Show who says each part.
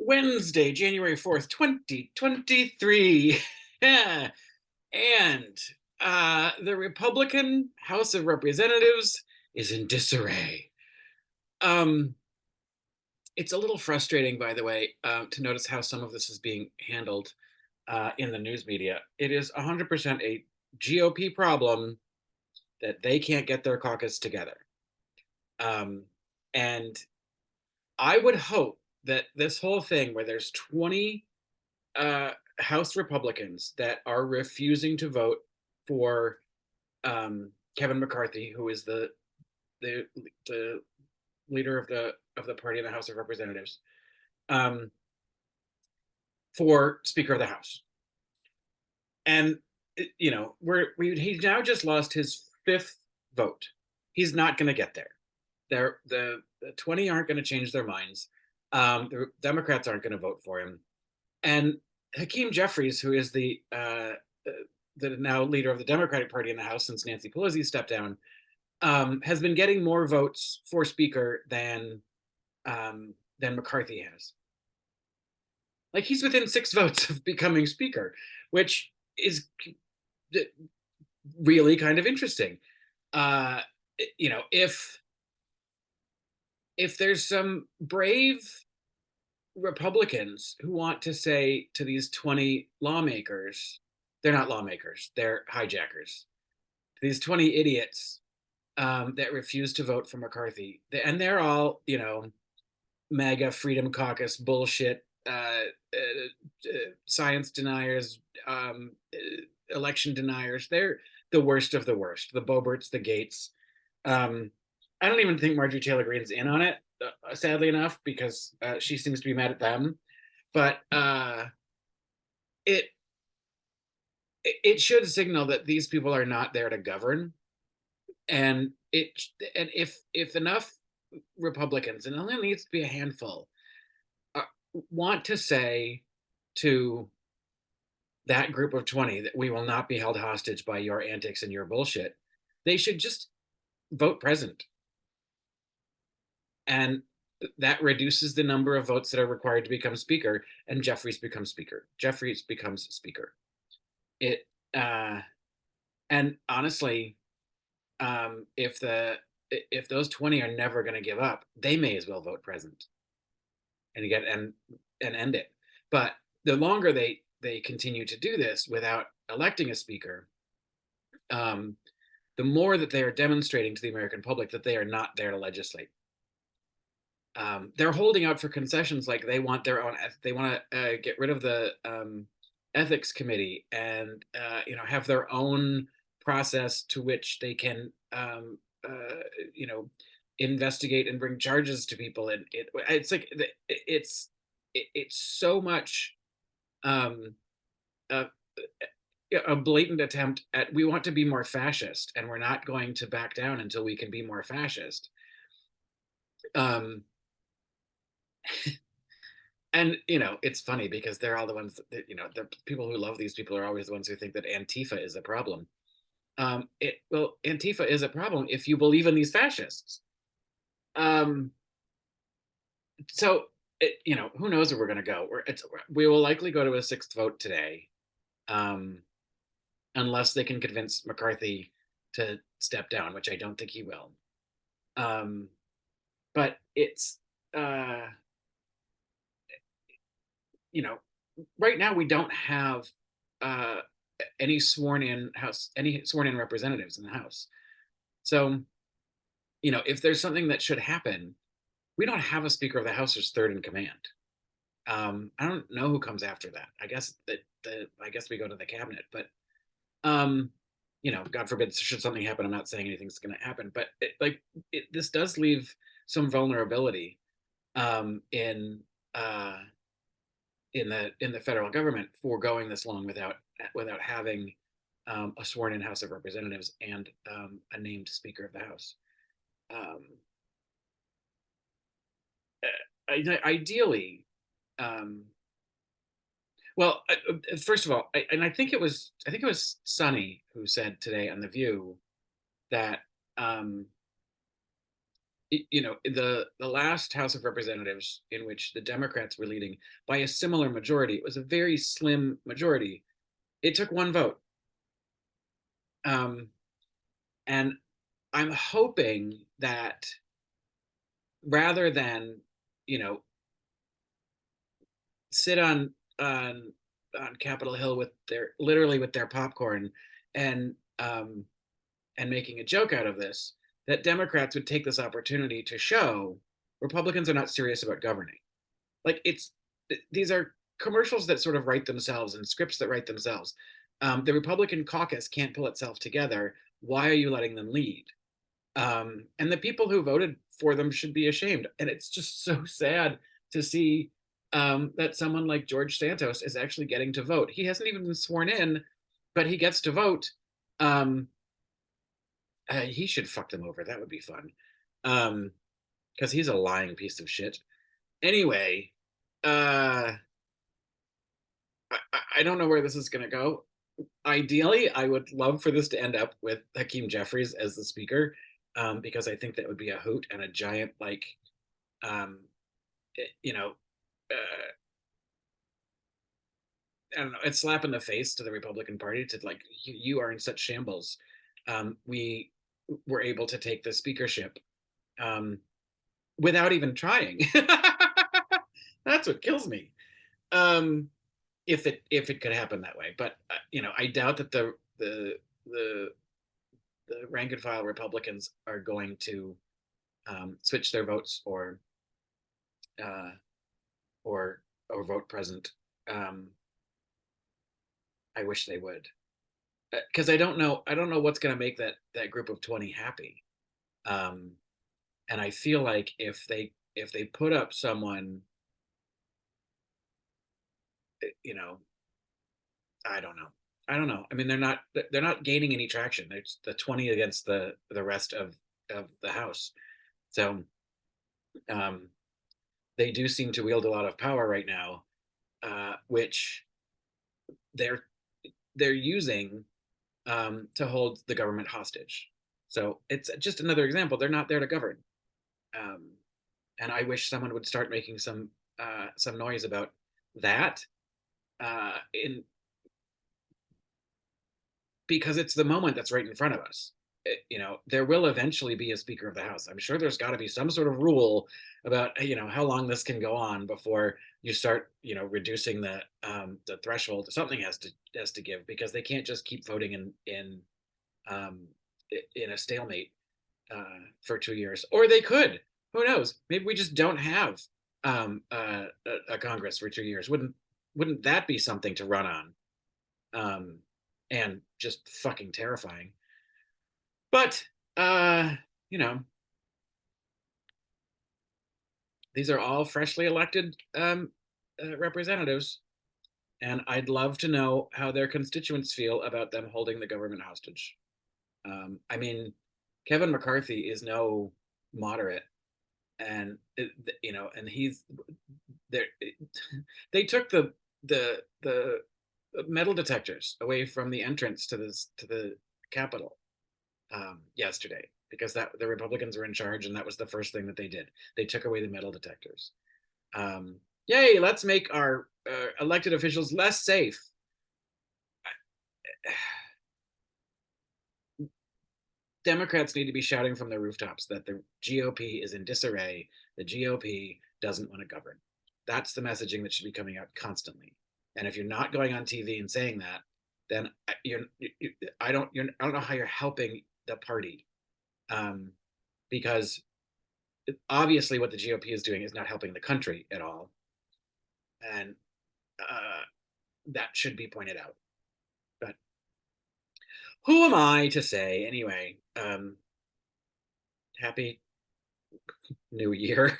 Speaker 1: Wednesday, January 4th, 2023. Yeah. And the Republican House of Representatives is in disarray. Um, it's a little frustrating, by the way, to notice how some of this is being handled in the news media. It is 100% a GOP problem that they can't get their caucus together. Um, and I would hope that this whole thing, where there's 20 House Republicans that are refusing to vote for Kevin McCarthy, who is the the leader of the party in the House of Representatives, um, for Speaker of the House. And he's now just lost his fifth vote. He's not going to get there. The 20 aren't going to change their minds. The Democrats aren't going to vote for him. And Hakeem Jeffries, who is the now leader of the Democratic Party in the House since Nancy Pelosi stepped down, has been getting more votes for Speaker than McCarthy has. Like, he's within 6 votes of becoming Speaker, which is really kind of interesting. Uh, if there's some brave Republicans who want to say to these 20 lawmakers, they're not lawmakers, they're hijackers, these 20 idiots that refuse to vote for McCarthy, and they're all, MAGA Freedom Caucus bullshit, science deniers, election deniers. They're the worst of the worst, the Boberts, the Gates. I don't even think Marjorie Taylor Greene's in on it, sadly enough, because she seems to be mad at them. But it should signal that these people are not there to govern, and if enough Republicans, and it only needs to be a handful, want to say to that group of 20 that we will not be held hostage by your antics and your bullshit, they should just vote present. And that reduces the number of votes that are required to become Speaker, and Jeffries becomes Speaker. Jeffries becomes Speaker. And honestly, if those 20 are never going to give up, they may as well vote present and end it. But the longer they continue to do this without electing a Speaker, the more that they are demonstrating to the American public that they are not there to legislate. They're holding out for concessions, like they want their own. They want to get rid of the ethics committee and have their own process to which they can investigate and bring charges to people. And it's like it's so much a blatant attempt at, we want to be more fascist, and we're not going to back down until we can be more fascist. And it's funny because they're all the ones that, the people who love these people are always the ones who think that Antifa is a problem. Antifa is a problem if you believe in these fascists. So who knows where we're going to go? We will likely go to a 6th vote today, unless they can convince McCarthy to step down, which I don't think he will. But it's right now we don't have any sworn in representatives in the House. So, if there's something that should happen, we don't have a Speaker of the House who's third in command. I don't know who comes after that. I guess we go to the cabinet, but God forbid, should something happen, I'm not saying anything's going to happen, but this does leave some vulnerability in the federal government for going this long without having a sworn-in House of Representatives and a named Speaker of the House. Ideally, first of all, I think it was Sonny who said today on The View that the last House of Representatives in which the Democrats were leading by a similar majority, it was a very slim majority. It took one vote. Um, and I'm hoping that rather than, you know, sit on Capitol Hill with their literally with their popcorn and and making a joke out of this, that Democrats would take this opportunity to show Republicans are not serious about governing. Like these are commercials that sort of write themselves and scripts that write themselves. The Republican caucus can't pull itself together. Why are you letting them lead? And the people who voted for them should be ashamed. And it's just so sad to see that someone like George Santos is actually getting to vote. He hasn't even been sworn in, but he gets to vote. He should fuck them over. That would be fun. Because he's a lying piece of shit. Anyway, uh, I don't know where this is going to go. Ideally, I would love for this to end up with Hakeem Jeffries as the speaker, because I think that would be a hoot and a giant, like, um, you know, I don't know, it's slap in the face to the Republican Party to like, you are in such shambles. We were able to take the speakership um, without even trying. That's what kills me. Um, if it could happen that way, but I doubt that the the rank and file Republicans are going to switch their votes uh, or vote present. Um, I wish they would, because I don't know what's going to make that group of 20 happy. Um, and I feel like if they put up someone, you know, I don't know. I don't know. I mean, they're not gaining any traction. There's the 20 against the rest of the House. So um, they do seem to wield a lot of power right now, which they're they're using to hold the government hostage. So it's just another example. They're not there to govern, um, and I wish someone would start making some noise about that. In Because it's the moment that's right in front of us. There will eventually be a Speaker of the House. I'm sure there's got to be some sort of rule about how long this can go on before you start reducing the threshold. Something has to give, because they can't just keep voting um, in a stalemate for 2 years. Or they could. Who knows? Maybe we just don't have a Congress for 2 years. Wouldn't that be something to run on? Um, and just fucking terrifying. But uh, you know, these are all freshly elected representatives, and I'd love to know how their constituents feel about them holding the government hostage. I mean, Kevin McCarthy is no moderate, and and he's there. They took the metal detectors away from the entrance to the Capitol yesterday, because that the Republicans were in charge, and that was the first thing that they did. They took away the metal detectors. Um, Yay! Let's make our elected officials less safe. Democrats need to be shouting from the rooftops that the GOP is in disarray. The GOP doesn't want to govern. That's the messaging that should be coming out constantly. And if you're not going on TV and saying that, then I don't know how you're helping the party, um, because obviously what the GOP is doing is not helping the country at all, and uh, that should be pointed out. But who am I to say? Anyway, happy New Year.